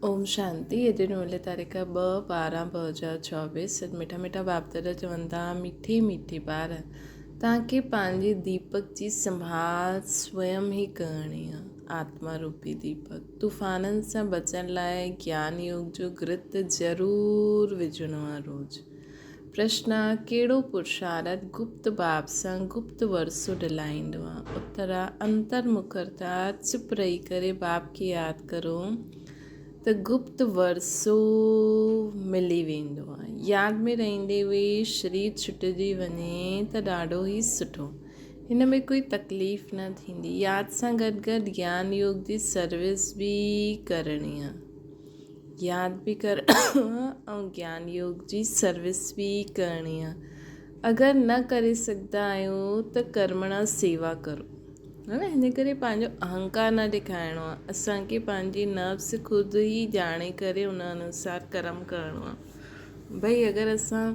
ओम शांति। अॼु ॾींहुं तारीख़ 2/12/2024। अॼु मिठा मिठा बाप दादा चवनि था, मीठी मीठी ॿार तव्हांखे पंहिंजे दीपक जी संभाल स्वयं ई करणी आहे। आत्मा रूपी दीपक तूफ़ाननि सां बचण लाइ ज्ञान योग जो घृत ज़रूरु विझणो आहे रोज़। प्रश्न आहे, कहिड़ो पुरुषार्थ गुप्त बाप सां गुप्त वरसो दिलाईंदो आहे? उत्तर आहे, अंतर्मुखरता। चुप रही करे बाप खे यादि करो त गुप्त वरसो मिली वेंदो आहे। यादि में रहंदे उहे शरीर छुटिजी वञे त ॾाढो ई सुठो। हिन में कोई तकलीफ़ न थींदी। यादि सां गॾु गॾु ज्ञान योग जी सर्विस बि करणी आहे। यादि बि कर ऐं ज्ञान योग जी सर्विस बि करणी आहे। अगरि न करे सघंदा आहियो त कर्मणा सेवा करो, है न। हिन करे पंहिंजो अहंकार न ॾेखारिणो आहे। असांखे पंहिंजी नफ़्स ख़ुदि ई ॼाणे करे उन अनुसार कर्म करिणो आहे। भई अगरि असां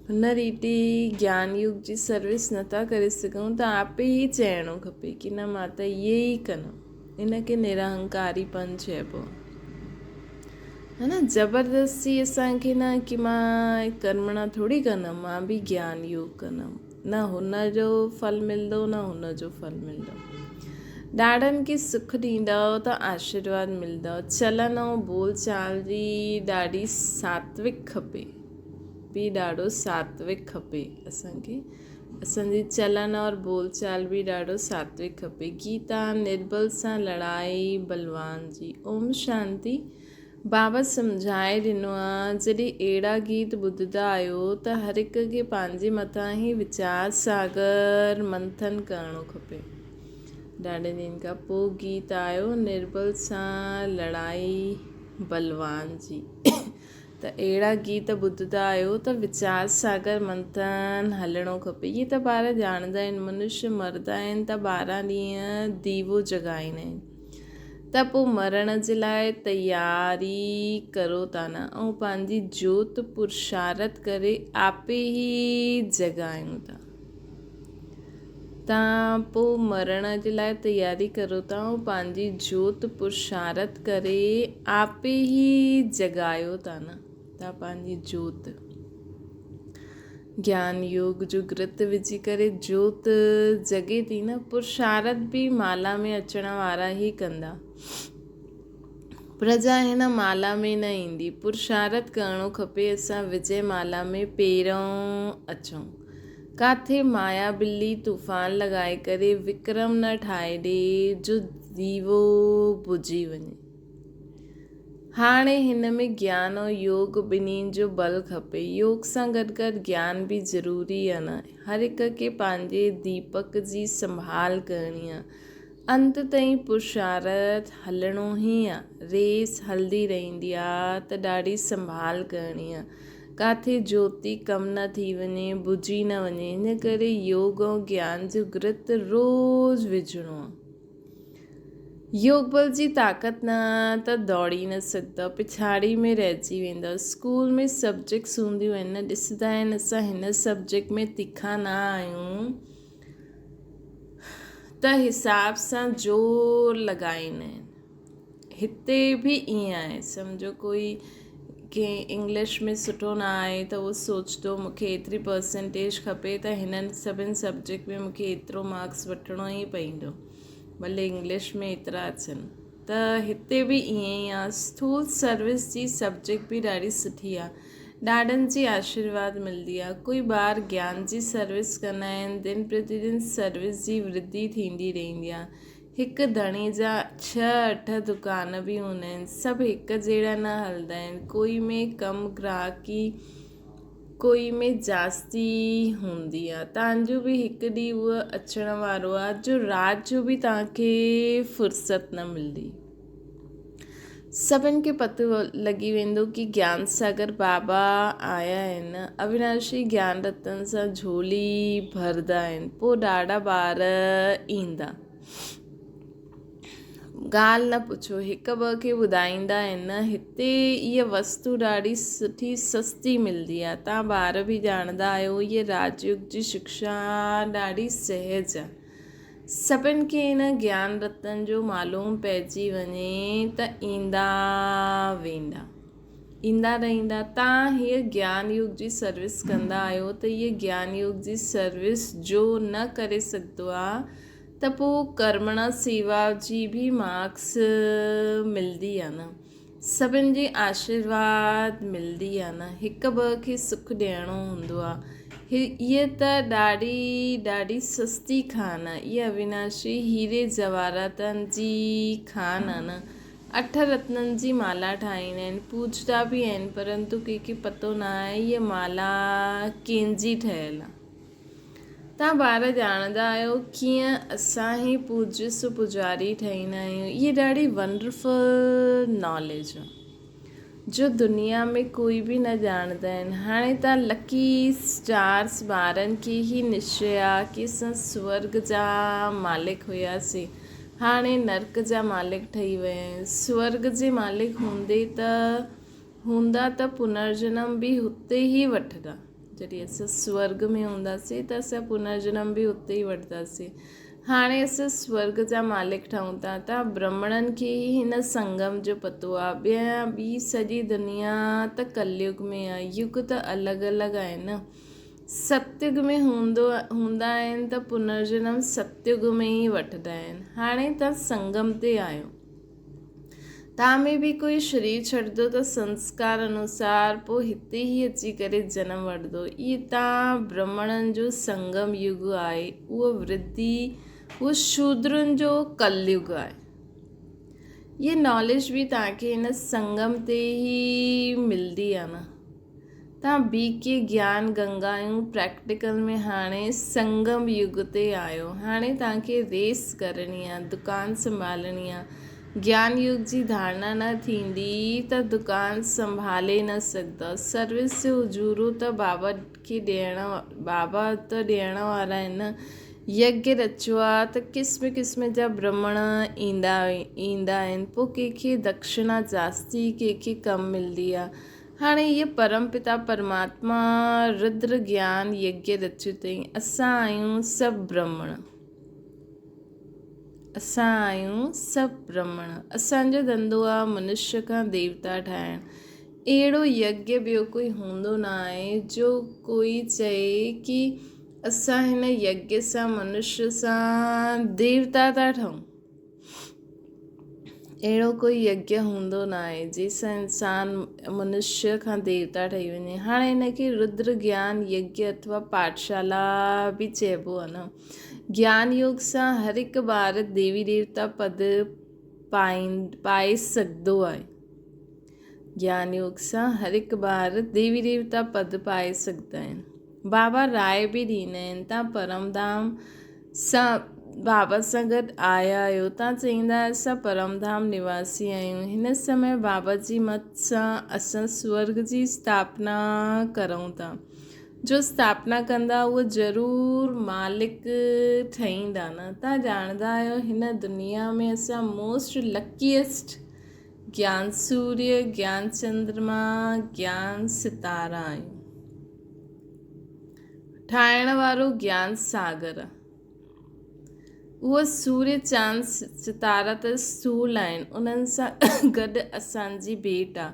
हुन रीति ज्ञान युग जी सर्विस नथा करे सघूं त आपे ई चइणो खपे कि न, मां त इहे ई कंदमि। इनखे निरहंकारीपन चइबो है न। ज़बरदस्ती असांखे न कि मां कर्मणा थोरी कंदमि, मां बि ज्ञान योग कंदमि। न हुन जो फल मिलंदो, न हुन जो फल मिलंदो। ॾाढनि खे सुख ॾींदव त आशीर्वाद मिलंदव। चलन ऐं बोल चाल जी ॾाढी सात्विक खपे, बि ॾाढो सात्विक खपे असांखे। असांजी चलन और बोल चाल बि ॾाढो सात्विक खपे। गीता, निर्बल सां लड़ाई बलवान जी। ओम शांति। बाबा सम्झाए ॾिनो आहे, जॾहिं अहिड़ा गीत ॿुधंदा आहियो त हर हिक खे पंहिंजे मथां ई वीचार सागर मंथन करिणो खपे। ॾाढे ॾींहंनि खां पोइ गीत आयो, निर्बल सां लड़ाई बलवान जी। त अहिड़ा गीत ॿुधंदा आहियो त वीचार सागर मंथन हलणो खपे। इहे त ॿार ॼाणंदा आहिनि। मनुष्य मरंदा आहिनि त 12 ॾींहं दीवो जॻाईंदा आहिनि, त पोइ मरण जे लाइ तयारी करो था न, ऐं पंहिंजी जोति पुरुषार्थ करे आपे ई जॻायूं था। तव्हां पोइ मरण जे लाइ तयारी करो था ऐं पंहिंजी जोति पुरुषार्थ करे आपे ई जॻायो था न, तव्हां पंहिंजी जोति। ज्ञान योग जो घृत विझी करे जोति जॻे थी न। पुरुषार्थ बि माला में अचण वारा ई कंदा। प्रजा हिन माला में न ईंदी। पुरुषार्थ करिणो खपे। असां विजय माला में पहिरों अचूं। काथे माया बिल्ली तूफ़ान लॻाए करे विक्रम न ठाहे ॾे जो दीवो बुझी वञे। हाणे हिन में ज्ञान ऐं योग ॿिन्हिनि जो बल खपे। योग सां गॾु गॾु ज्ञान बि ज़रूरी आहे न। हर हिक खे पंहिंजे दीपक जी संभाल करणी आहे। अंत ताईं पुरुषार्थ हलणो ई आहे। रेस हलंदी रहंदी आहे त ॾाढी संभाल करणी आहे। काथे ज्योति कम न थी वञे, बुझी न वञे। हिन करे योग ऐं ज्ञान जो घृत रोज़ विझणो आहे। योग बल जी ताक़त न त दौड़ी न सघंदा, पिछाड़ी में रहिजी वेंदा। स्कूल में सब्जेक्ट्स हूंदियूं आहिनि, ॾिसंदा आहिनि असां हिन सब्जेक्ट में तिखा न आहियूं त हिसाब सां जोर लॻाईंदा आहिनि। हिते बि ईअं आहे। सम्झो कोई कंहिं इंग्लिश में सुठो न आहे त उहो सोचंदो मूंखे एतिरी परसेंटेज खपे त हिननि सभिनि सब्जेक्ट में मूंखे एतिरो मार्क्स वठिणो ई पवंदो, भले इंग्लिश में एतिरा अचनि। त हिते बि ईअं ई आहे। स्थूल सर्विस जी सब्जेक्ट बि ॾाढी सुठी आहे। ॾाढनि जी आशीर्वाद मिलंदी आहे। कोई ॿार ज्ञान जी सर्विस कंदा आहिनि, दिन प्रतिदिन सर्विस जी वृद्धि थींदी रहंदी आहे। हिकु धणी जा 6-8 दुकान बि हूंदा आहिनि। सभु हिकु जहिड़ा न हलंदा आहिनि। कोई में कम ग्राहकी, कोई में जास्ती हूंदी आहे। तव्हांजो बि हिकु ॾींहुं उहो अचण वारो आहे जो राति जो बि तव्हांखे फ़ुर्सत न मिलंदी। सभिनि खे पतो लॻी वेंदो कि ज्ञान सागर बाबा आया आहिनि। अविनाशी ज्ञान रतन सां झोली भरंदा आहिनि। पोइ ॾाढा ॿार ईंदा। ॻाल्हि न पुछो, हिकु ॿ खे ॿुधाईंदा आहिनि न, हिते इहा वस्तु ॾाढी सुठी सस्ती मिलंदी आहे। तव्हां ॿार बि ॼाणंदा आहियो। इहा राजयोग जी शिक्षा ॾाढी सहज आहे। सभिनि खे हिन ज्ञान रतन जो मालूम पइजी वञे त ईंदा रहंदा। तव्हां हीअ ज्ञान युग जी सर्विस कंदा आहियो त हीअ ज्ञान युग जी सर्विस जो न करे सघंदो आहे त पोइ कर्मणा सेवा जी बि मार्क्स मिलंदी आहे न, सभिनि जी आशीर्वाद मिलंदी आहे न, हिकु ॿ खे सुखु ॾियणो हूंदो आहे। इहा त ॾाढी सस्ती खान आहे, इहा अविनाशी हीरे जवाहरातनि जी खान आहे न। 8 रत्ननि जी माला ठाहींदा आहिनि, पूजदा बि आहिनि, परंतु कंहिंखे पतो न आहे हीअ माला कंहिंजी ठहियलु आहे। तव्हां ॿार ॼाणंदा आहियो कीअं असां ई पूज्य पुजारी ठहींदा आहियूं। इहा ॾाढी वंडरफुल नॉलेज आहे जो दुनिया में कोई बि न ॼाणंदा आहिनि। हाणे तव्हां लकी स्टार्स ॿारनि खे ई निश्चय आहे की असां स्वर्ग जा मालिक हुआसीं, हाणे नर्क जा मालिक ठही विया आहिनि। स्वर्ग जे मालिक हूंदा त पुनर्जन्म बि हुते ई वठंदा। जॾहिं असां स्वर्ग में हूंदासीं त असां पुनर्जन्म बि हुते ई वठंदासीं। हाणे असां स्वर्ग जा मालिक ठहूं था त ब्राह्मणनि खे ई हिन संगम जो पतो आहे। ॿी सॼी दुनिया त कलयुग में आहे, युग त अलॻि अलॻि आहे न। सतयुग में हूंदा आहिनि त पुनर्जन्म सतयुग में ई वठंदा आहिनि। हाणे तव्हां संगम ते आहियो, तव्हां में बि कोई शरीर छॾंदो त संस्कार अनुसार पोइ हिते ई अची करे जनम वठंदो। इहे तव्हां ब्राह्मणनि जो संगम युग आहे, उहो शूद्रनि जो कलयुग आहे। ये नॉलेज बि तव्हांखे हिन संगम ते ई मिलंदी आहे न। तव्हां BK ज्ञान गंगा आहियूं प्रैक्टिकल में हाणे संगम युग ते आहियो। हाणे तव्हांखे रेस करणी आहे, दुकानु संभालणी आहे। ज्ञान युग जी धारणा न थींदी त दुकानु संभाले न सघंदा। सर्विस जो उजूरो त बाबा त ॾियण वारा आहिनि। यज्ञ रचियो आहे त क़िस्म क़िस्म जा ब्राह्मण ईंदा आहिनि। पोइ कंहिंखे दक्षिणा जास्ती, कंहिंखे कम मिलंदी आहे। हाणे इहे परमपिता परमात्मा रुद्र ज्ञान यज्ञ रचियो अथई। असां आहियूं सभु ब्राह्मण। असांजो धंधो आहे मनुष्य खां देवता ठाहिणु। अहिड़ो यज्ञ ॿियो कोई हूंदो न आहे जो कोई चए की असां हिन यज्ञ सां मनुष्य सां देवता था ठहूं। अहिड़ो कोई यज्ञ हूंदो न आहे जंहिंसां इंसान मनुष्य खां देवता ठही वञे। हाणे हिनखे रुद्र ज्ञान यज्ञ अथवा पाठशाला बि चइबो आहे न। ज्ञान योग सां हर हिकु ॿार देवी देवता पद पाए सघंदो आहे। ज्ञान योग सां हर हिकु ॿार देवी देवता पद पाए सघंदा आहिनि। बाबा राय बि ॾींदा आहिनि। तव्हां परमधाम सां बाबा सां गॾु आया आहियो, तव्हां चईंदा असां परमधाम निवासी आहियूं। हिन समय बाबा जी मत सां असां स्वर्ग जी स्थापना करूं था। जो स्थापना कंदा उहो ज़रूरु मालिक ठहींदा न। तव्हां ॼाणंदा आहियो हिन दुनिया में असां मोस्ट लकीएस्ट ज्ञान सूर्य, ज्ञान चंद्रमा, ज्ञान सितारा आहियूं। ठाहिण वारो ज्ञान सागर आहे। उहो सूर्य चांद सितारा त स्थूल आहिनि, उन्हनि सां गॾु असांजी भेट आहे।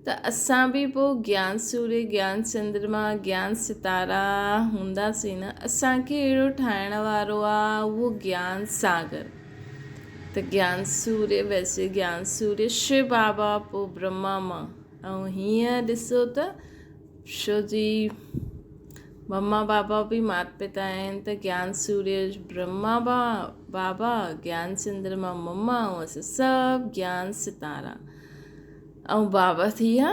त असां बि पोइ ज्ञान सूर्य, ज्ञान चंद्रमा, ज्ञान सितारा हूंदासीं न। असांखे अहिड़ो ठाहिण वारो आहे उहो ज्ञान सागर। त ज्ञान सूर्य शिव बाबा, पोइ ब्रह्मा मां। ऐं हीअं ॾिसो त छो जी मम्मा बाबा बि माता पिता आहिनि त ज्ञान सूर्य ब्रह्मा बाबा, ज्ञान चंद्रमा मम्मा, ऐं असां सभु ज्ञान सितारा ऐं बाबा थी विया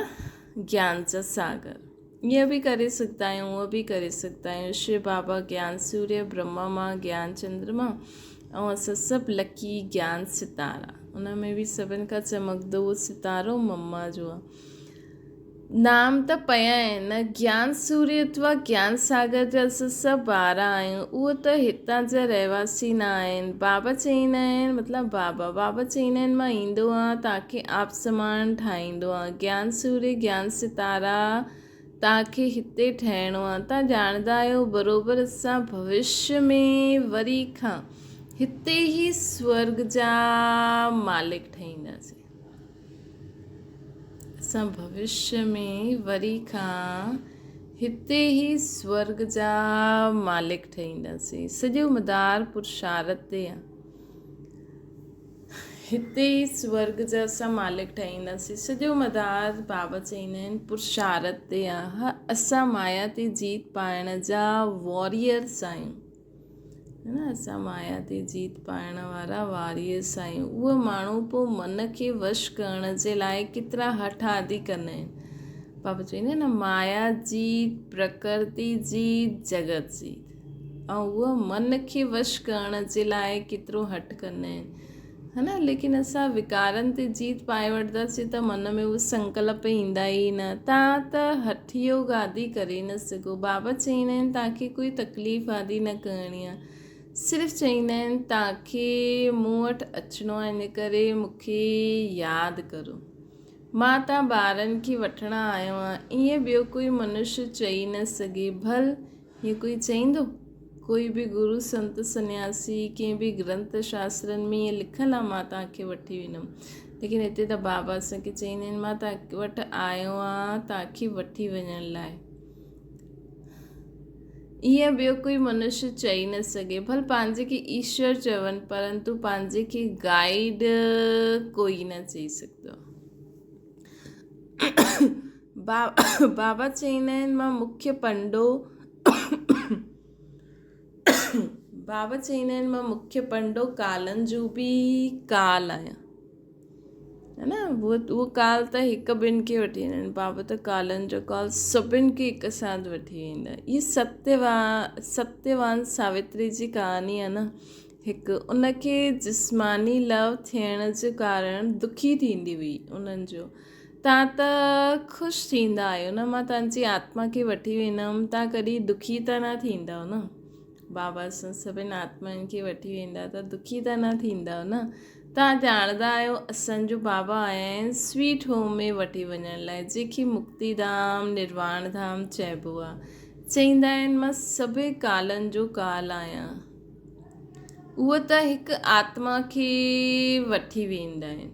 ज्ञान जा सागर। ईअं बि करे सघंदा आहियूं, उहो बि करे सघंदा आहियूं। शिव बाबा ज्ञान सूर्य, ब्रह्मा मां ज्ञान चंद्रमा, ऐं असां सभु लकी ज्ञान सितारा। उन में बि सभिनि खां चमकंदो उहो सितारो मम्मा जो आहे। नाम त पिया आहिनि ज्ञान सूर्य अथवा ज्ञान सागर जा असां सभु ॿार आहियूं। उहो त हितां जा रहवासी न आहिनि। बाबा चईंदा आहिनि मतिलबु बाबा चईंदा आहिनि मां ईंदो आहियां तव्हांखे आप समान ठाहींदो आहे। ज्ञान सूर्य ज्ञान सितारा तव्हांखे हिते ठहिणो आहे। तव्हां ॼाणंदा आहियो बराबरि असां भविष्य में वरी खां हिते ही स्वर्ग जा मालिक ठहींदासीं। असां भविष्य में वरी खां हिते ही स्वर्ग जा मालिक ठहींदासीं। सॼो मदार पुरुषार्थ ते आहे। हिते ई स्वर्ग जा असां मालिक ठहींदासीं। सॼो मदार बाबा चईंदा आहिनि पुरुषार्थ ते आहे। असां माया ते जीत पाइण जा वॉरियर्स आहियूं। है न, असां माया ते जीत पाइण वारा वॉरियर्स आहियूं। उहे माण्हू पोइ मन खे वश करण जे लाइ केतिरा हठ आदि कंदा आहिनि। बाबा चवंदा आहिनि न, माया जीत, प्रकृति जीत, जगत जीत। ऐं उहा मन खे वश करण जे लाइ केतिरो हठ कंदा आहिनि, है न। लेकिन असां विकारनि ते जीत पाए वठंदासीं त मन में उहे संकल्प ईंदा ई न। तव्हां त हठ योग आदि करे न सघो। बाबा चवंदा आहिनि तव्हांखे कोई तकलीफ़ आदि न करणी आहे। सिर्फ़ु चवंदा आहिनि तव्हांखे मूं वटि अचिणो आहे, इन करे मूंखे यादि करो। मां तव्हां ॿारनि खे वठणु आयो आहियां। ईअं ॿियो कोई मनुष्य चई न सघे। भल हीअं कोई चईंदो? कोई बि गुरु संत सन्यासी कंहिं बि ग्रंथ शास्त्रनि में ईअं लिखियलु आहे मां तव्हांखे वठी वेंदुमि। लेकिन हिते त बाबा असांखे चईंदा आहिनि मां तव्हां वटि आयो आहियां तव्हांखे वठी वञण लाइ। ईअं ॿियो कोई मनुष्य चई न सघे। भल पंहिंजे खे ईश्वर चवनि, परंतु पंहिंजे खे गाइड कोई न चई सघंदो। बाबा चवंदा आहिनि मां मुख्य पंडो बाबा चवंदा आहिनि मां मुख्य पंडो कालनि जो बि काल आहियां, है न। उहो काल त हिकु ॿिनि खे वठी वेंदा आहिनि। बाबा त कालनि जो काल सभिनि खे हिकु साथ वठी वेंदा। इहा सत्यवान सावित्री जी कहानी आहे न हिकु। उनखे जिस्मानी लव थियण जे कारण दुखी थींदी हुई उन्हनि जो। तव्हां त ख़ुशि थींदा आहियो न, मां तव्हांजी आत्मा खे वठी वेंदमि, तव्हां कॾहिं दुखी त न थींदव न। बाबा असां सभिनि आत्माउनि खे वठी वेंदा त दुखी त न थींदव न। तव्हां ॼाणंदा आहियो असांजो बाबा आया आहिनि स्वीट होम में वठी वञण लाइ, जंहिंखे मुक्तिधाम निर्वाण धाम चइबो आहे। चवंदा आहिनि मां सभई कालनि जो काल आहियां। उहो त हिकु आत्मा खे वठी वेंदा आहिनि।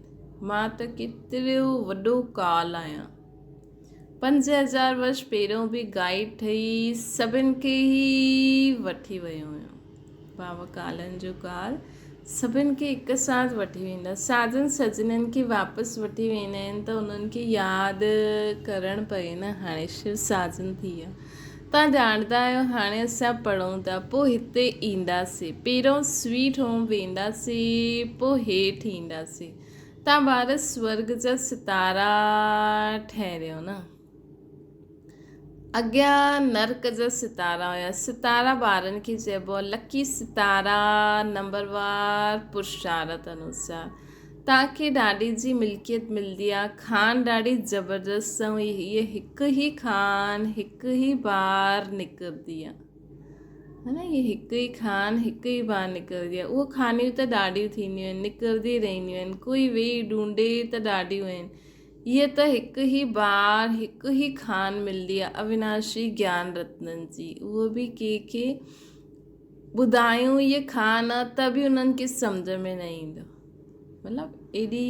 मां त केतिरो वॾो काल आहियां। 5000 वर्ष पहिरियों बि गाइड ठही सभिनि खे ई वठी वियो हुयो। बाबा कालनि जो काल सभिनि खे हिकु साथ वठी वेंदा। साजन सजननि खे वापसि वठी वेंदा आहिनि त उन्हनि खे यादि करणु पए न। हाणे शिव साजन थी विया। तव्हां ॼाणंदा आहियो हाणे असां पढ़ूं था, पोइ हिते ईंदासीं। पहिरियों स्वीट होम वेंदासीं, पोइ हेठि ईंदासीं। तव्हां ॿार स्वर्ग जा सितारा ठहिरियो न। अॻियां नर्क जा सितारा हुया। सितारा ॿारनि खे चइबो आहे लकी सितारा, नंबरवार पुरुषार्थ अनुसार। तव्हांखे ॾाढी जी मिल्कियत मिलंदी आहे। खान ॾाढी ज़बरदस्त ऐं हीअ हिकु ई खान हिकु ई बार निकिरंदी आहे, है न। इहे हिकु ई खान हिकु ई बार निकिरंदी आहे। उहो खानियूं त ॾाढियूं थींदियूं आहिनि, निकिरंदी रहंदियूं आहिनि। कोई वेही ढूंढे त ॾाढियूं आहिनि। हीअ त हिकु ई बार हिकु ई खान मिलंदी आहे अविनाशी ज्ञान रत्ननि जी। उहो बि कंहिंखे ॿुधायूं इहे खान आहे त बि उन्हनि खे सम्झ में न ईंदो। मतिलबु एॾी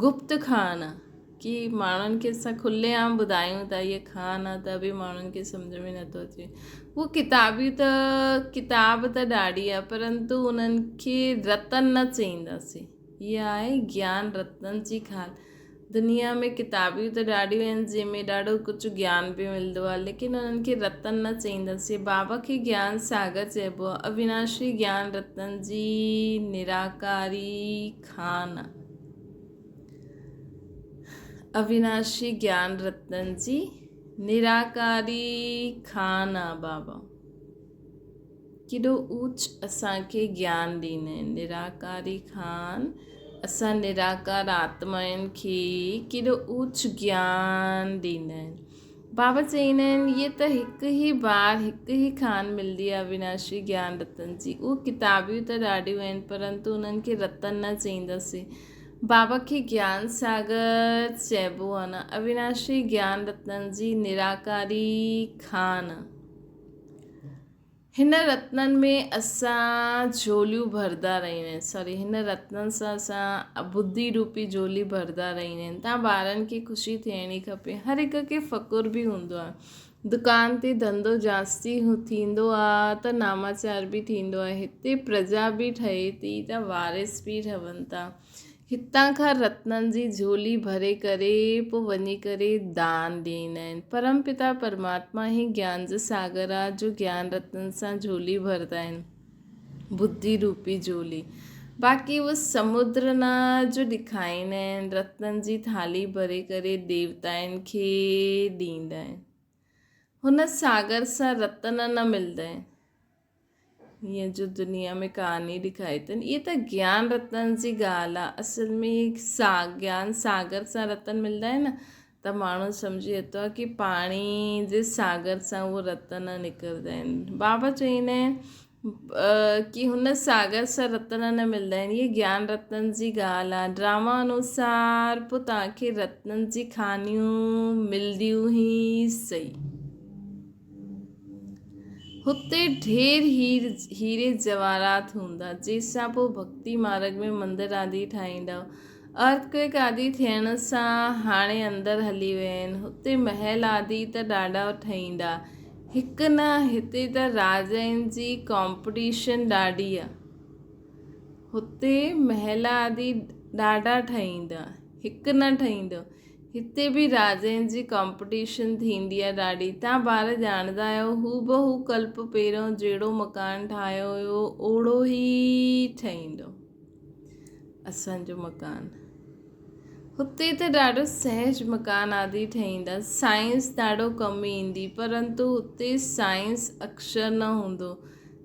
गुप्त खान आहे कि माण्हुनि खे असां खुलेआम ॿुधायूं था इहे खान आहे त बि माण्हुनि खे सम्झ में नथो अचे। उहो किताब त ॾाढी आहे, परंतु उन्हनि खे रतन न चईंदासीं। इहा आहे ज्ञान रत्ननि जी खान। दुनिया में किताबियूं त ॾाढियूं आहिनि जंहिंमें ॾाढो कुझु ज्ञान बि मिलंदो आहे, लेकिन उन्हनि खे रतन न चईंदासीं। बाबा खे ज्ञान सागर चइबो आहे। अविनाशी ज्ञान रत्ननि जी निराकारी खान। अविनाशी ज्ञान रत्ननि जी निराकारी खान आहे बाबा। केॾो ऊच असांखे ज्ञान ॾींदा आहिनि। निराकारी खान असां निराकार आत्माउनि खे केॾो ऊच ज्ञान ॾींदा आहिनि। बाबा चईंदा आहिनि इहे त हिकु ई बार हिकु ई खान मिलंदी आहे अविनाशी ज्ञान रतन जी। उहे किताबियूं त ॾाढियूं आहिनि, परंतु उन्हनि खे रतन न चईंदासीं। बाबा खे ज्ञान सागर चइबो आहे न। अविनाशी ज्ञान रत्ननि जी निराकारी खान। हिन रत्ननि में असां झोलियूं भरंदा रहंदा आहियूं, हिन रत्ननि सां असां बुद्धि रूपी झोली भरंदा रहंदा आहियूं। तव्हां ॿारनि खे ख़ुशी थियणी खपे, हर हिक खे फ़ख़ुरु बि हूंदो आहे। दुकान ते धंधो जास्ती थींदो आहे त नामाचार बि थींदो आहे। हिते प्रजा बि ठहे थी त वारिस बि ठहनि था। हितां खां रत्ननि जी झोली भरे करे पोइ वञी करे दान ॾींदा आहिनि। परमपिता परमात्मा ई ज्ञान जो सागर आहे, जो ज्ञान रत्ननि सां झोली भरंदा आहिनि, बुद्धि रूपी झोली। बाक़ी उहो समुद्र न जो ॾेखारींदा आहिनि, रत्ननि जी थाली भरे करे देवताउनि खे ॾींदा आहिनि। हुन सागर सां रत्न न मिलंदा आहिनि, हीअं जो दुनिया में कहानी ॾेखारी अथनि, इहे त ज्ञान रत्ननि जी ॻाल्हि आहे। असल में ज्ञान सागर सां रत्न मिलंदा आहिनि न, त माण्हू सम्झी वरितो आहे कि पाणी जे सागर सां उहे रत्न निकिरंदा आहिनि। बाबा चवंदा आहिनि कि हुन सागर सां रत्न न मिलंदा आहिनि, इहे ज्ञान रत्ननि जी ॻाल्हि आहे। ड्रामा अनुसार पोइ तव्हांखे रत्ननि जी खानियूं मिलंदियूं ई सही। हुते ढेर हीरे जवाहरात हूंदा, जंहिंसां पोइ भक्ति मार्ग में मंदर आदि ठाहींदा। अर्थक्वेक आदि थियण सां हाणे अंदरि हली विया आहिनि। हुते महल आदि त ॾाढा ठहींदा, हिकु न, हिते त राजाउनि जी कॉम्पिटिशन ॾाढी आहे। हुते महल आदि ॾाढा ठहींदा, हिकु न ठहींदो। हिते बि राजाउनि जी कॉम्पिटिशन थींदी आहे ॾाढी। तव्हां ॿार ॼाणंदा आहियो, हू बहू कल्प पहिरियों जहिड़ो मकान ठाहियो हुयो ओड़ो ई ठहींदो असांजो मकान। हुते त ॾाढो सहज मकान आदि ठहींदा। साइंस ॾाढो कमु ईंदी, परंतु हुते साइंस अक्षर न हूंदो।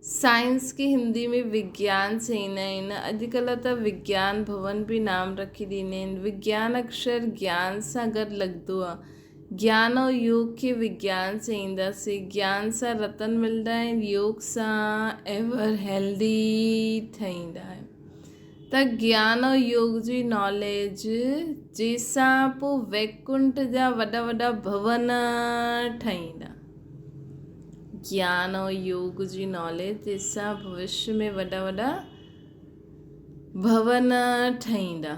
साइंस खे हिंदी में विज्ञान चईंदा आहिनि। अॼुकल्ह त विज्ञान भवन बि नाम रखी ॾींदा आहिनि। विज्ञान अक्षर ज्ञान सां गॾु लॻंदो आहे। ज्ञान ऐं योग खे विज्ञान चईंदासीं। ज्ञान सां रत्न मिलंदा आहिनि, योग सां एवर हेल्दी ठहींदा आहिनि। त ज्ञान ऐं योग जी नॉलेज, जंहिंसां पोइ वैकुंठ जा वॾा वॾा भवन ठहींदा। ज्ञान ऐं योग जी नॉलेज, जंहिंसां भविष्य में वॾा वॾा भवन ठहींदा।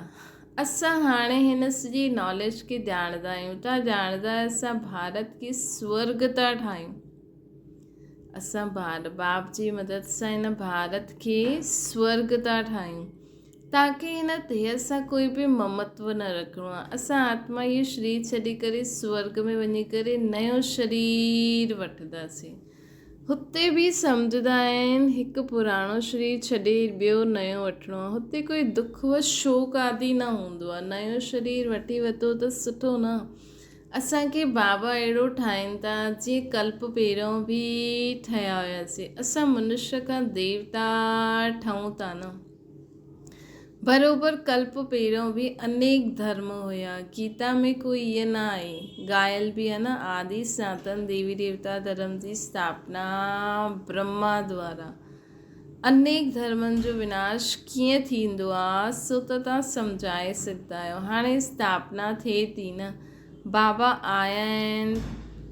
असां हाणे हिन सॼी नॉलेज खे ॼाणंदा आहियूं। तव्हां ॼाणंदा असां भारत खे स्वर्ग था ठाहियूं। असां बाप जी मदद सां हिन भारत खे स्वर्ग था ठाहियूं। तव्हांखे हिन देह सां कोई बि ममत्व न रखिणो आहे। असां आत्मा इहो शरीर छॾे करे स्वर्ग में वञी करे नयो शरीर वठंदासीं। हुते बि सम्झंदा आहिनि हिकु पुराणो शरीर छॾे ॿियो नयो वठिणो आहे। हुते कोई दुख व शोक आदि न हूंदो आहे। नयो शरीर वठी वरितो त सुठो न। असांखे बाबा अहिड़ो ठाहिनि था जीअं कल्प पहिरियों बि ठहिया हुयासीं। असां मनुष्य खां देवता ठहूं था न। बराबरि कल्प पहिरियों बि अनेक धर्म हुया। गीता में कोई इहे न आहे, ॻायल बि आहे न, आदि सनातन देवी देवता धर्म जी स्थापना ब्रह्मा द्वारा। अनेक धर्मनि जो विनाश कीअं थींदो आहे सो त तव्हां सम्झाए सघंदा आहियो। हाणे स्थापना थिए थी न, बाबा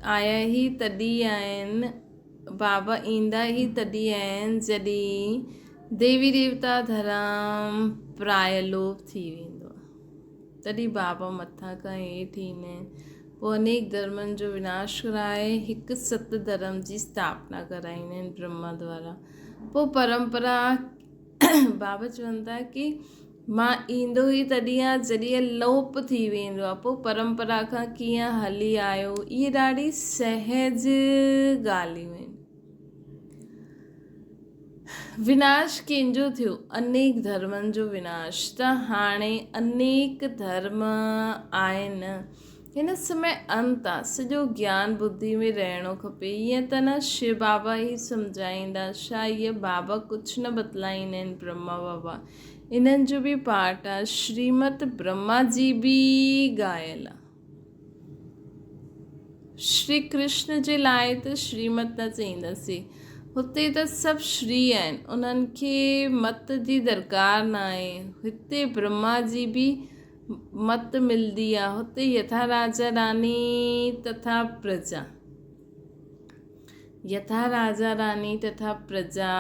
आया ई तॾहिं आहिनि, बाबा ईंदा ई तॾहिं आहिनि जॾहिं देवी देवता धर्म प्रायलोप थी वेंदो आहे। तॾहिं बाबा मथां खां हेठि ईंदा आहिनि। पोइ अनेक धर्मनि जो विनाश कराए हिकु सत धर्म जी स्थापना कराईंदा आहिनि ब्रह्मा द्वारा। पोइ परंपरा बाबा चवनि था कि मां ईंदो ई तॾहिं आहे जॾहिं लोप थी वेंदो आहे। पोइ परंपरा खां कीअं हली आयो, इहे ॾाढी सहज ॻाल्हियूं आहिनि। विनाश कंहिंजो थियो? अनेक धर्मनि जो विनाश। त हाणे अनेक धर्म आहिनि। हिन समय अंत आहे। सॼो ज्ञान बुद्धि में रहणो खपे। ईअं त न शिव बाबा ई सम्झाईंदा, छा इहे बाबा कुझु न बतलाईंदा आहिनि। ब्रह्मा बाबा इन्हनि जो बि पाठ आहे। श्रीमत ब्रह्मा जी बि ॻायल आहे। श्री कृष्ण जे लाइ त श्रीमत न चईंदासीं। हुते त सभु श्री आहिनि, उन्हनि खे मत जी दरकार न आहे। हिते ब्रह्मा जी बि मत मिलंदी आहे। हुते यथा राजा रानी तथा प्रजा। यथा राजा रानी तथा प्रजा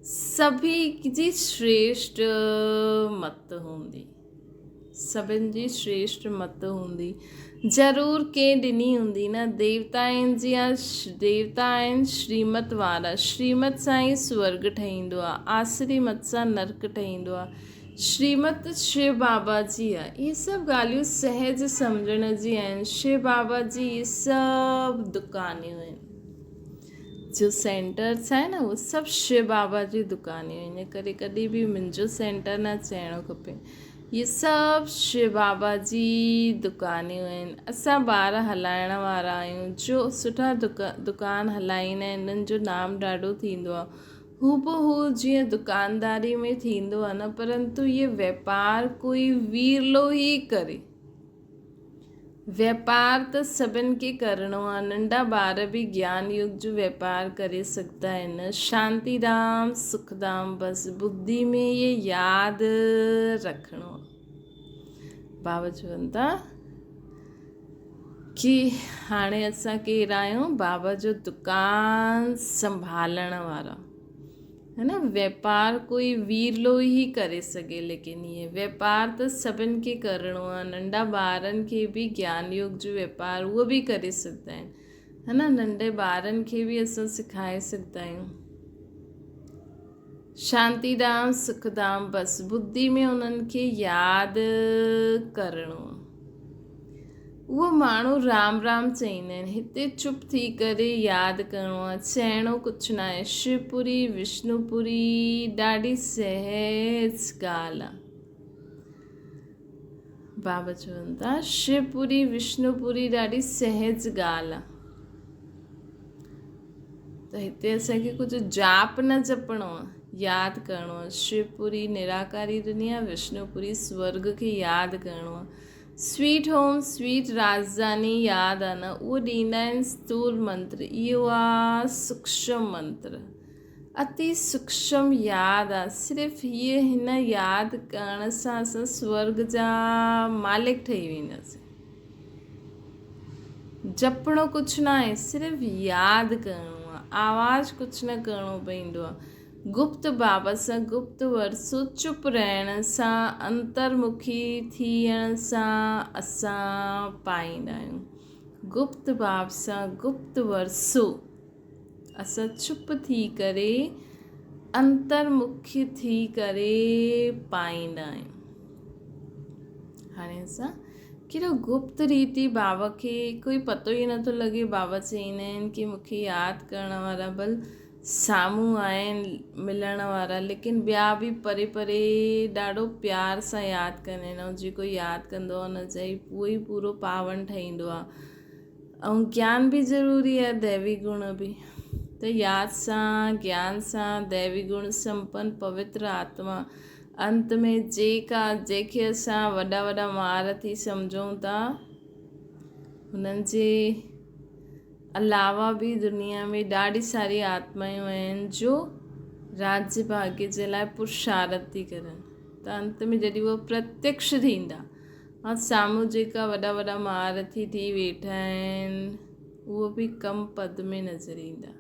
सभी जी श्रेष्ठ मत हूंदी, सभिनि जी श्रेष्ठ मत हूंदी। ज़रूरु कंहिं ॾिनी हूंदी न। देवता आहिनि जीअं देवता आहिनि श्रीमत वारा, श्रीमत सां ई स्वर्ग ठहींदो आहे, आसरी मत सां नर्क ठहींदो आहे। श्रीमत शिव बाबा जी आहे। इहे सभु ॻाल्हियूं सहज सम्झण जी आहिनि। शिव बाबा जी इहे सभु दुकानियूं आहिनि, जो सेंटर्स आहे न उहे सभु शिव बाबा जी दुकानियूं आहिनि। इन करे कॾहिं बि मुंहिंजो सेंटर न चइणो खपे। ये सभु शिव बाबा जी दुकानियूं आहिनि। असां ॿार हलाइण वारा आहियूं, जो सुठा दुकान हलाईंदा आहिनि, उन्हनि जो नाम ॾाढो थींदो आहे। हूबहू जीअं दुकानदारी में थींदो आहे न, परंतु ये वापारु कोई विरलो ई करे। वापार त सभिनि खे करिणो आहे। नंढा ॿार बि ज्ञान युग जो वापारु करे सघंदा आहिनि। शांतीधाम सुखधाम बसि बुद्धि में ये यादि रखिणो आहे। बाबा चवनि था कि हाणे असां केरु आहियूं? बाबा जो दुकान संभालण वारा, है न। वापारु कोई विरलो ई करे सघे, लेकिन ये वापारु त सभिनि खे करिणो आहे। नंढा ॿारनि खे बि ज्ञान योग जो वापारु उहो बि करे सघंदा आहिनि, है न। नंढे ॿारनि खे बि असां सिखाए सघंदा आहियूं। शांतीधाम सुखधाम बसि बुद्धि में उन्हनि खे यादि करिणो आहे। उहो माण्हू राम राम चईंदा आहिनि। हिते चुप थी करे यादि करिणो आहे, चइणो कुझु न आहे। शिवपुरी विष्णुपुरी ॾाढी सहज ॻाल्हि आहे। बाबा चवनि था शिवपुरी विष्णुपुरी ॾाढी सहज ॻाल्हि आहे। त हिते असांखे कुझु जाप न जपणो आहे, यादि करिणो आहे। शिवपुरी निराकारी दुनिया, विष्णुपुरी स्वर्ग खे यादि करिणो आहे। स्वीट होम स्वीट राजधानी यादि आहे न, उहो ॾींदा आहिनि स्थूल मंत्र। इहो आहे सूक्ष्म मंत्र, अति सूक्ष्म यादि आहे। सिर्फ़ु हीअ हिन यादि करण सां असां स्वर्ग जा मालिक ठही वेंदासीं। जपणो कुझु न आहे, सिर्फ़ु यादि करिणो आहे। आवाज़ कुझु न करिणो पवंदो आहे। गुप्त बाबा सां गुप्त वरसो चुप रहण सां, अंतर्मुखी थियण सां असां पाईंदा आहियूं। गुप्त बाब सां गुप्त वरसो असां चुप थी करे, अंतर्मुखी थी करे पाईंदा आहियूं। हाणे असां कहिड़ो गुप्त रीति बाबा खे कोई पतो ई नथो लॻे। बाबा चईंदा आहिनि कि मूंखे यादि करण वारा भल साम्हूं आहिनि मिलण वारा, लेकिन ॿिया बि परे परे ॾाढो प्यार सां यादि कंदा आहिनि। ऐं जेको यादि कंदो आहे हुन जा उहो ई पूरो पावन ठहींदो आहे। ऐं ज्ञान बि ज़रूरी आहे, दैवी गुण बि। त यादि सां ज्ञान सां दैवी गुण संपन्न पवित्र आत्मा, अंत में जंहिंखे असां वॾा वॾा महारथी सम्झूं था, हुननि जे अलावा बि दुनिया में ॾाढी सारी आत्मायूं आहिनि जो राज्य भाग्य जे लाइ पुरुषार्थ थी करनि। त अंत में जॾहिं उहे प्रत्यक्ष थींदा, ऐं साम्हूं जेका वॾा वॾा महारथी थी वेठा आहिनि, उहो बि कम पद में नज़र ईंदा।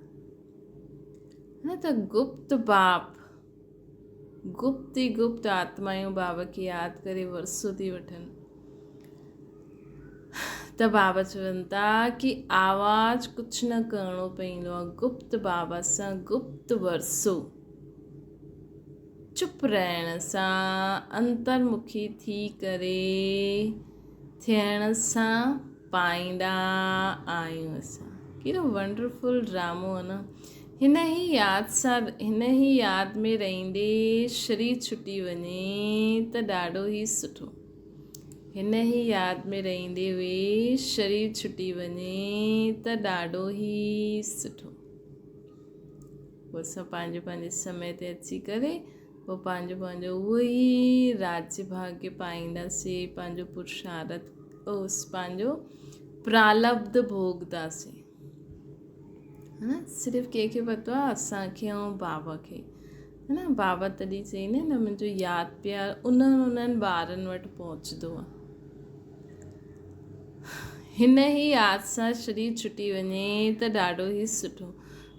न त गुप्त बाप, गुप्त ई गुप्त आत्मायूं बाबा खे यादि करे वरसो थी वठनि। त बाबा चवनि था कि आवाज़ कुझु न करिणो पवंदो आहे। गुप्त बाबा सां गुप्त वरसो चुप रहण सां, अंतर्मुखी थी करे थियण सां पाईंदा आहियूं असां। कहिड़ो वंडरफुल ड्रामो आहे न। हिन ई यादि में रहंदे शरीर छुटी वञे त ॾाढो ई सुठो। हिन ई यादि में रहंदे हुए शरीर छुटी वञे त ॾाढो ई सुठो। पोइ असां पंहिंजे समय ते अची करे पोइ पंहिंजो उहो ई राज्य भाग्य पाईंदासीं। पंहिंजो पुरुषार्थ पंहिंजो प्रालब्ध भोगदासीं। सिर्फ़ु कंहिंखे पतो आहे? असांखे ऐं बाबा खे, है न। बाबा तॾहिं चईंदा आहिनि न, मुंहिंजो यादि प्यार उन्हनि ॿारनि वटि पहुचंदो आहे। हिन ई यादि सां शरीर छुटी वञे त ॾाढो ई सुठो।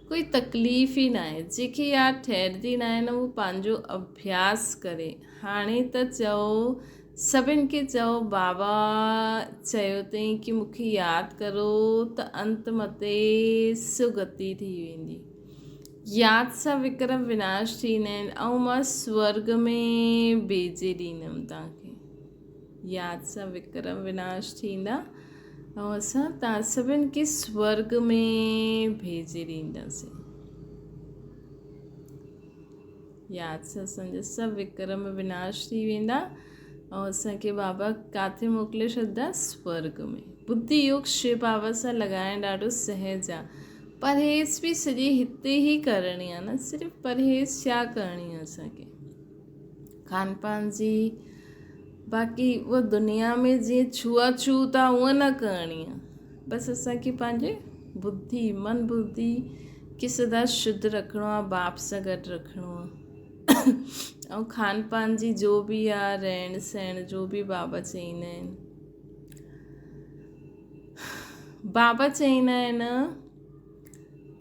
कोई तकलीफ़ ई न आहे। जेकी यादि ठहिरंदी न आहे न उहो पंहिंजो अभ्यास करे। हाणे त चओ सभिनि खे चओ बाबा चयो अथई की मूंखे यादि करो त अंत मते सुगति थी वेंदी। यादि सां विक्रम विनाश थींदा आहिनि ऐं मां स्वर्ग में भेजे ॾींदमि तव्हांखे। यादि सां विक्रम विनाश थींदा ऐं असां तव्हां सभिनि खे स्वर्ग में भेजे ॾींदासीं। यादि सां असांजा सभु विक्रम विनाश थी वेंदा ऐं असांखे बाबा किथे मोकिले छॾींदा? स्वर्ग में। बुद्धि योग शिव बाबा सां लॻाइणु ॾाढो सहज आहे। परहेज़ बि सॼी हिते ई करणी आहे न। सिर्फ़ु परहेज़ छा करणी आहे असांखे? खान पान जी बाक़ी उहा दुनिया में जीअं छुआछूत आहे उहा न करणी आहे। बसि असांखे पंहिंजे बुद्धि मन बुद्धि खे सदा शुद्ध रखिणो आहे, बाप सां गॾु रखिणो आहे। ऐं खान पान जी जो बि आहे रहण सहण जो बि बाबा चईंदा आहिनि। बाबा चईंदा आहिनि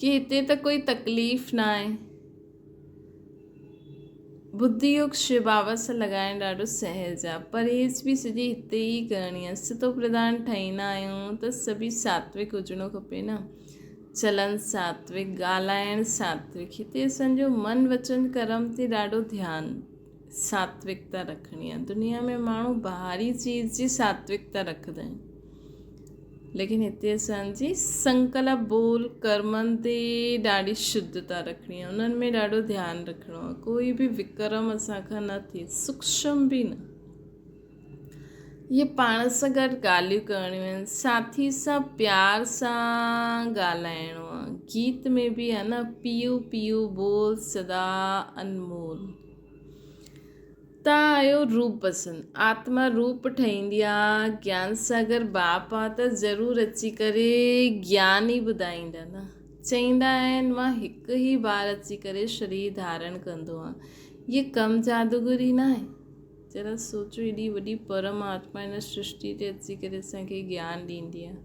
कि हिते त कोई तकलीफ़ न आहे। बुद्धि योग शिव बाबा सां लॻाइणु ॾाढो सहज आहे। परहेज़ बि सॼी हिते ई करणी आहे। सितो प्रधान ठाहींदा आहियूं त सभी सात्विक हुजिणो खपे न। चलन सात्विक, ॻाल्हाइणु सात्विक। हिते असांजो मन वचन कर्म ते ॾाढो ध्यानु सात्विकता रखणी आहे। दुनिया में माण्हू ॿाहिरी चीज़ जी सात्विकता रखंदा आहिनि, लेकिन हिते असांजी संकल्प बोल कर्मनि ते ॾाढी शुद्धता रखणी आहे। उन्हनि में ॾाढो ध्यानु रखिणो आहे। कोई बि विक्रम असांखां न थिए, सूक्ष्म बि न। इहे पाण सां गॾु ॻाल्हियूं करणियूं आहिनि। साथी सां प्यार सां ॻाल्हाइणो आहे। गीत में बि आहे न, पीऊ पीऊ बोल सदा अनमोल। तव्हां आहियो रूप पसंदि, आत्मा रूप ठहींदी आहे। ज्ञान सागर बाप आहे त ज़रूरु अची करे ज्ञान ई ॿुधाईंदा न। चईंदा आहिनि मां हिकु ई बार अची करे शरीर धारण कंदो आहे। इहे कम जादूगरी न आहे। जरा सोचो, एॾी वॾी परमात्मा हिन सृष्टि ते अची करे असांखे ज्ञान ॾींदी आहे।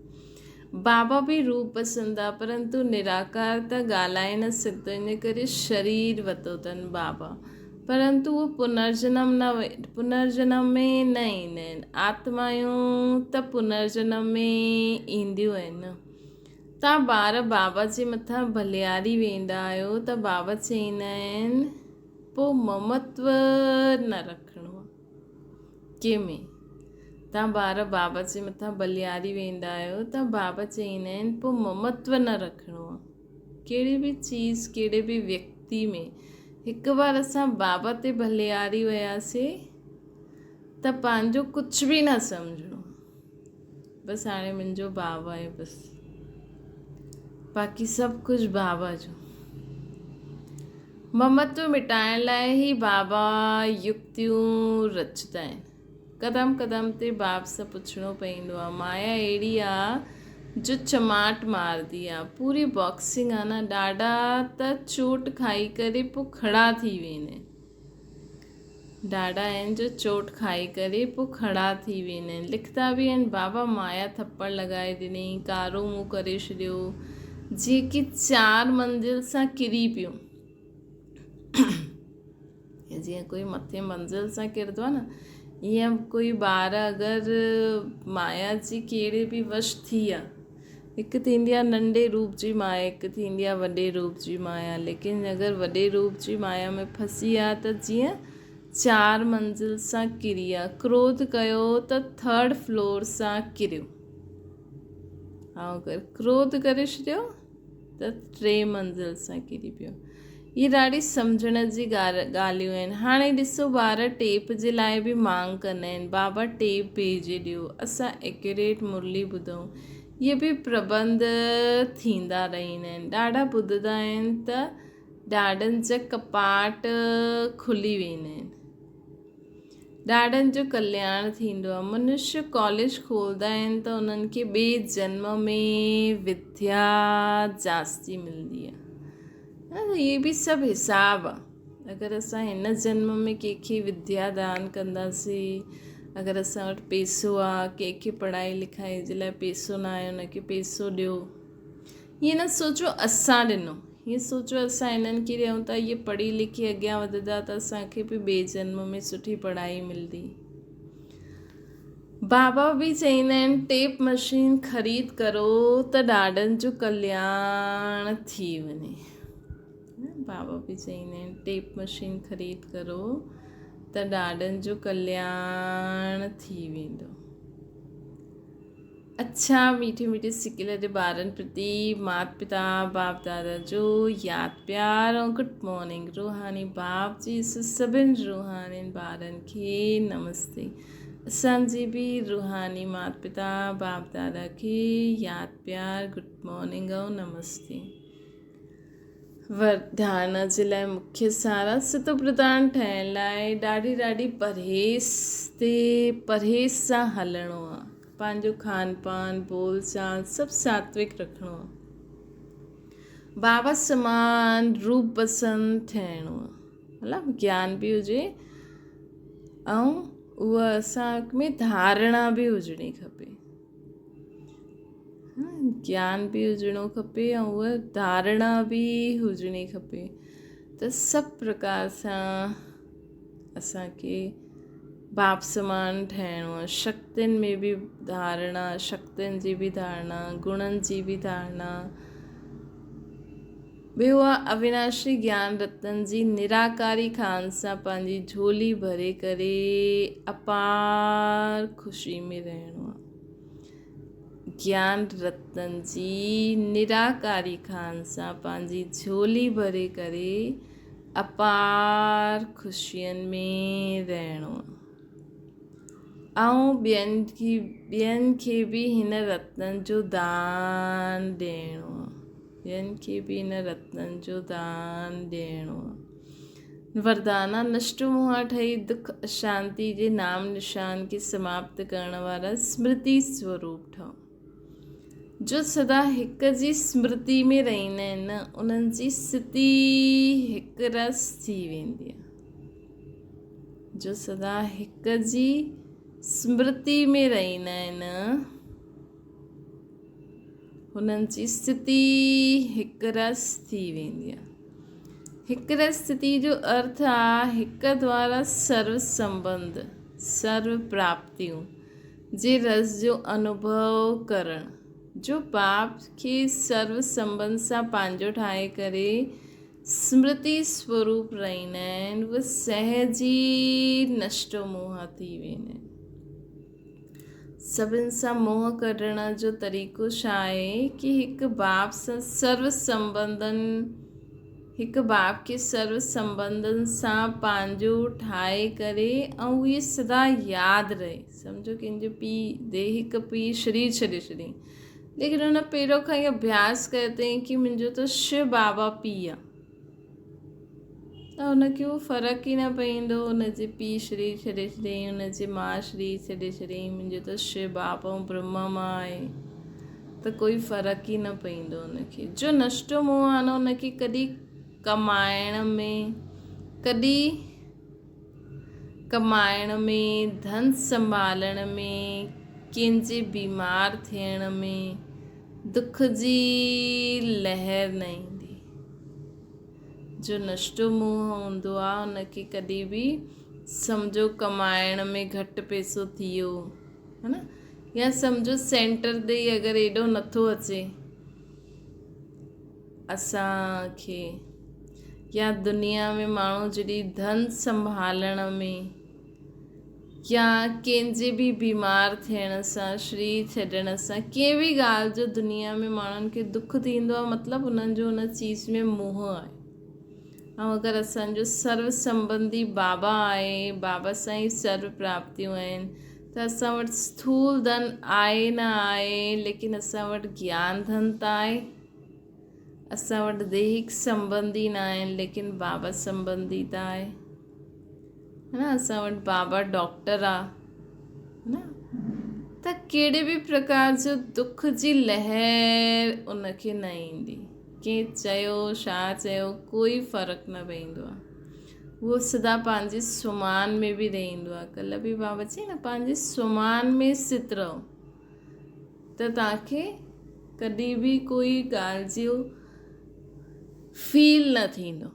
बाबा बि रूप पसंदि आहे, परंतु निराकार त ॻाल्हाए न सघंदो, इन करे शरीर वरितो अथनि बाबा। परंतु उहो पुनर्जन्म में न ईंदा आहिनि। आत्मायूं त पुनर्जन्म में ईंदियूं आहिनि। तव्हां ॿार बाबा जे मथां भलियारी वेंदा आहियो त बाबा चईंदा आहिनि पोइ ममत्व न रखिणो आहे कंहिंमें। तव्हां ॿार बाबा जे मथां भलियारी वेंदा आहियो त बाबा चईंदा आहिनि पोइ ममत्व न रखिणो आहे कहिड़ी बि चीज़ कहिड़े बि व्यक्ति में। हिकु बार असां बाबा ते भलियारी वियासीं त पंहिंजो कुझु बि न सम्झणो। बसि हाणे मुंहिंजो बाबा आहे, बसि बाक़ी सभु कुझु बाबा जो। ममत्व मिटाइण लाइ ई बाबा युक्तियूं रचंदा आहिनि। क़दम क़दम ते बाप सां पुछणो पवंदो आहे। माया अहिड़ी आहे जो चमाट मारदी आहे। पूरी बॉक्सिंग आहे न। ॾाढा त चोट खाई करे पोइ खड़ा थी वेंदा आहिनि। ॾाढा आहिनि जो चोट खाई करे पोइ खड़ा थी वेंदा आहिनि। लिखंदा बि आहिनि बाबा माया थप्पड़ लॻाए ॾिनई, कारो मुंहुं करे छॾियो, जेकी 4 मंज़िल सां किरी पियो। जीअं कोई मथे मंज़िल सां किरंदो आहे न, ईअं कोई ॿार अगरि माया जी कहिड़े बि वश थी आहे। हिकु थींदी आहे नंढे रूप जी माया, हिकु थींदी आहे वॾे रूप जी माया। लेकिन अगरि वॾे रूप जी माया में फसी आहे त जीअं 4 मंज़िल सां किरी आहे। क्रोध कयो त 3rd फ्लोर सां किरियो, ऐं अगरि क्रोध करे छॾियो त 3 मंज़िल सां किरी पियो। इहे ॾाढी सम्झण जी ॻाल्हियूं आहिनि। हाणे ॾिसो ॿार टेप जे लाइ बि मांग कंदा आहिनि, बाबा टेप भेजे ॾियो, असां एक्यूरेट मुरली ॿुधूं। इहे बि प्रबंध थींदा रहंदा आहिनि। ॾाढा ॿुधंदा आहिनि त ॾाढनि जा कपाट खुली वेंदा आहिनि। ॾाढनि जो कल्याण थींदो आहे। मनुष्य कॉलेज खोलंदा आहिनि त उन्हनि खे ॿिए जन्म में विद्या जास्ती मिलंदी आहे। इहे बि सभु हिसाब आहे। अगरि असां हिन जन्म में कंहिंखे विद्या दान कंदासीं, अगरि असां वटि पैसो आहे, कंहिंखे पढ़ाई लिखाई जे लाइ पैसो न आहे उनखे पैसो ॾियो। ईअं न सोचो असां ॾिनो, हीअं सोचो असां इन्हनि खे ॾियूं था, इहे पढ़ी लिखी अॻियां वधंदा त असांखे बि ॿिए जन्म में सुठी पढ़ाई मिलंदी। बाबा बि चईंदा आहिनि टेप मशीन ख़रीद करो त ॾाढनि जो कल्याण थी वञे। बाबा बि चईंदा आहिनि टेप मशीन ख़रीद करो त ॾाढनि जो कल्याण थी वेंदो। अच्छा मीठे मीठे सिके लॾे ॿारनि प्रति माता पिता बाप दादा जो यादि प्यार ऐं गुड मॉर्निंग। रूहानी बाप जी सभिनि रूहानी ॿारनि खे नमस्ते। असांजी बि रूहानी माता पिता बाप दादा खे यादि प्यार गुड मॉर्निंग ऐं नमस्ते। ध्यान जे लाइ मुख्य सारा सितो प्रधान ठहिण लाइ ॾाढी परहेज़ सां हलणो आहे। पंहिंजो खान पान बोल चाल सभु सात्विक रखिणो आहे। बाबा समान रूप पसंदि थियणो आहे, मतिलबु ज्ञान बि हुजे ऐं उहा असां में धारणा बि हुजणी खपे। ज्ञान बि हुजणो खपे ऐं उहा धारणा बि हुजणी खपे। त सभु प्रकार सां असांखे बाप समान ठहिणो आहे। शक्तियुनि में बि धारणा, शक्तियुनि जी बि धारणा, गुणनि जी बि धारणा। ॿियो आहे अविनाशी ज्ञान रत्न जी निराकारी खान सां पंहिंजी झोली भरे करे अपार ख़ुशी में रहणो आहे। ज्ञान रत्न जी निराकारी खान सां पंहिंजी झोली भरे करे अपार ख़ुशियुनि में रहणो आहे। ऐं ॿियनि खे बि हिन रत्ननि जो दान ॾियणो आहे। ॿियनि खे बि हिन रत्ननि जो दान ॾियणो आहे। वरदाना नष्ट मोह ठही दुख अशांति जे नाम निशान खे समाप्त करण वारा स्मृति स्वरूप ठहो। जो सदा हिक जी स्मृति में रहंदा आहिनि न उन्हनि जी स्थिति हिकु रस थी वेंदी आहे। जो सदा हिक जी स्मृति में रहंदा आहिनि हुननि जी स्थिति हिकु रस थी वेंदी आहे। हिकु रस स्थिति जो अर्थ आहे हिक द्वारा सर्व संबंध सर्व प्राप्तियूं जे रस जो अनुभव करणु। जो बाप खे सर्व संबंध सां पंहिंजो ठाहे करे स्मृति स्वरूप रहंदा आहिनि उहे सहज ई नष्ट मोह थी वेंदा आहिनि। सभिनि सां मोह कढण जो तरीक़ो छा आहे कि हिकु बाप सां सर्व संबंधनि सां पंहिंजो ठाहे करे ऐं इहे सदा यादि रहे। सम्झो कंहिंजो पीउ दे हिकु पीउ शरीर छॾे छॾी, लेकिन हुन पहिरियों खां ई अभ्यास कयो अथई कि मुंहिंजो त शिव बाबा पीउ आहे, त हुनखे उहो फ़र्क़ु ई न पवंदो। हुनजे पीउ शरीर छॾे छॾियईं, हुनजे माउ शरीर छॾे छॾियईं, मुंहिंजो त शिव बाबा ऐं ब्रह्मा मां आहे, त कोई फ़र्क़ु ई न पवंदो हुनखे। जो नष्ट मोह आहे न हुनखे कॾहिं कमाइण में धन संभालण में कंहिंजे बीमार थियण में दुख जी लहर न ईंदी। जो नष्ट मोह हूंदो आहे हुनखे कॾहिं बि सम्झो कमाइण में घटि पैसो थी वियो है न, या सम्झो सेंटर ते ई अगरि एॾो नथो अचे असांखे, या दुनिया में माण्हू जॾहिं धन संभालण में या कंहिंजे बि बीमार थियण सां शरीर छॾण सां कंहिं बि ॻाल्हि जो दुनिया में माण्हुनि खे दुख थींदो आहे, मतिलबु उन्हनि जो उन चीज़ में मोह आहे। ऐं अगरि असांजो सर्व संबंधी बाबा आहे, बाबा सां ई सर्व प्राप्तियूं आहिनि, त असां वटि स्थूल धन आहे न आहे, लेकिन असां वटि ज्ञान धन त आहे। असां वटि दैहिक संबंधी न आहिनि, लेकिन बाबा संबंधी त आहे, है न। असां वटि बाबा डॉक्टर आहे, है न। त कहिड़े बि प्रकार जो दुख जी लहर उनखे न ईंदी। कंहिं चयो छा चयो कोई फ़र्क़ु न पवंदो आहे। उहो सदा पंहिंजे सुमान में बि रहंदो आहे। कल्ह बि बाबा चई न, पंहिंजे सुमान में स्थित रहो त तव्हांखे कॾहिं बि कोई ॻाल्हि जो फील न थींदो,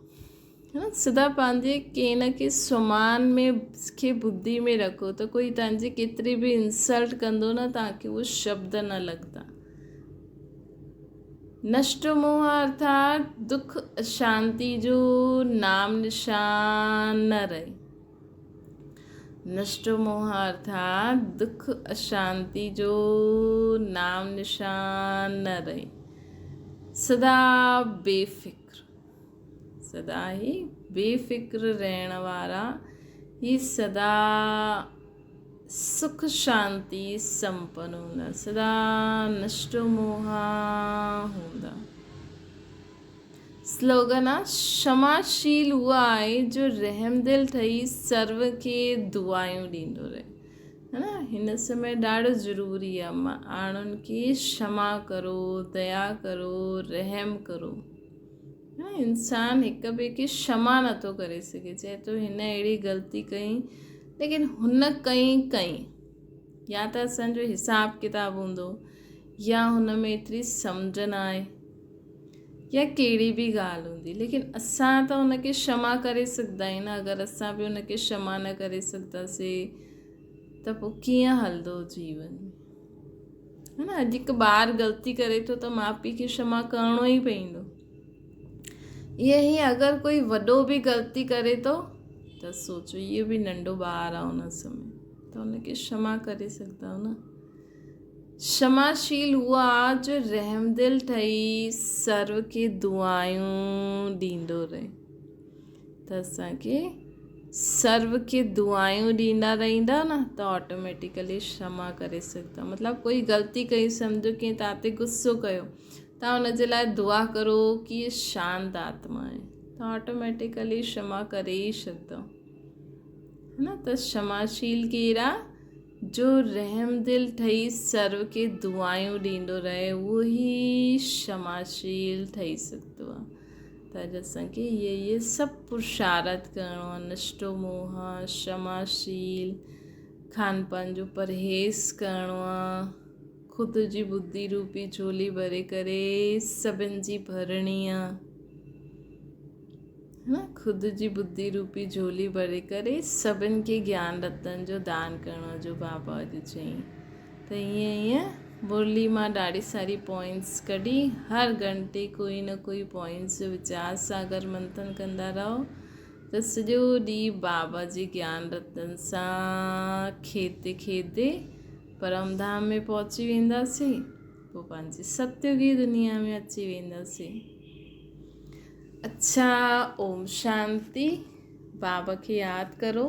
है न। सदा पंहिंजे कंहिं न कंहिं सुमान में खे बुद्धि में रखो त कोई तव्हांजी केतिरी बि इंसल्ट कंदो न, तव्हांखे उहो शब्द न लॻंदा। नष्ट मोह अर्थात दुख अशांति जो नाम निशान न रहे। नष्ट मोह अर्थात दुख अशांति जो नाम निशान न रहे। सदा बेफिक्र, सदा ही बेफिक्र रहण वारा ही सदा सुख शांति संपन्न हूंदा, सदा नष्ट मोह हूंदा। स्लोगन आहे क्षमाशील उहा आहे जो रहमदिल ठही सर्व खे दुआयूं ॾींदो रहे, है न। हिन समय ॾाढो ज़रूरी आहे माण्हुनि खे क्षमा करो, दया करो, रहम करो, है न। इंसान हिक ॿिए खे क्षमा नथो करे सघे, चए थो हिन अहिड़ी ग़लती कई, लेकिन हुन कई या त असांजो हिसाब किताब हूंदो, या हुन में एतिरी सम्झ न आहे, या कहिड़ी बि ॻाल्हि हूंदी, लेकिन असां त हुनखे क्षमा करे सघंदा आहियूं न। अगरि असां बि हुनखे क्षमा न करे सघंदासीं त पोइ कीअं हलंदो जीवन, है न। अॼु हिकु ॿारु ग़लती करे थो त माउ पीउ खे क्षमा करिणो ई पवंदो। ईअं ई अगरि कोई वॾो बि ग़लती करे थो त सोचो इहो बि नंढो ॿारु आहे हुन समय, त हुनखे क्षमा करे सघंदा आहियो न। क्षमाशील उहा जो रहमदिल ठही सर्व खे दुआयूं ॾींदो रहे। त असांखे सर्व खे दुआयूं ॾींदा रहंदा न त ऑटोमेटिकली क्षमा करे सघंदा। मतिलबु कोई ग़लती कई, सम्झो की तव्हां ते गुस्सो कयो, तव्हां हुनजे लाइ दुआ करो कि ये शांत आत्मा आहे, त ऑटोमेटिकली क्षमा करे ई सघंदा, है न। त क्षमाशील केरु आहे? जो रहमदिल ठही सर्व खे दुआयूं ॾींदो रहे, उहो ई क्षमाशील ठही सघंदो आहे। त अॼु असांखे इहे सभु पुरुषार्थ करिणो आहे। नष्टो मोह, क्षमाशील, खान पान जो परहेज़ करिणो आहे, ख़ुदि जी बुद्धि रूपी झोली भरे करे सभिनि जी भरणी आहे, है न। ख़ुदि जी बुद्धि रूपी झोली भरे करे सभिनि खे ज्ञान रतन जो दान करिणो जो बाबा अॼु चई। त ईअं मुरली मां ॾाढी सारी पॉइंट्स कढी, हर घंटे कोई न कोई पॉइंट्स जो वीचार सां अगरि मंथन कंदा रहो त सॼो ॾींहुं बाबा जी ज्ञान रतन सां खेते परम धाम में पहुची वेंदासीं, पोइ पंहिंजी सत्युगी दुनिया में अची वेंदासीं। अच्छा, ओम शांति। बाबा खे यादि करो।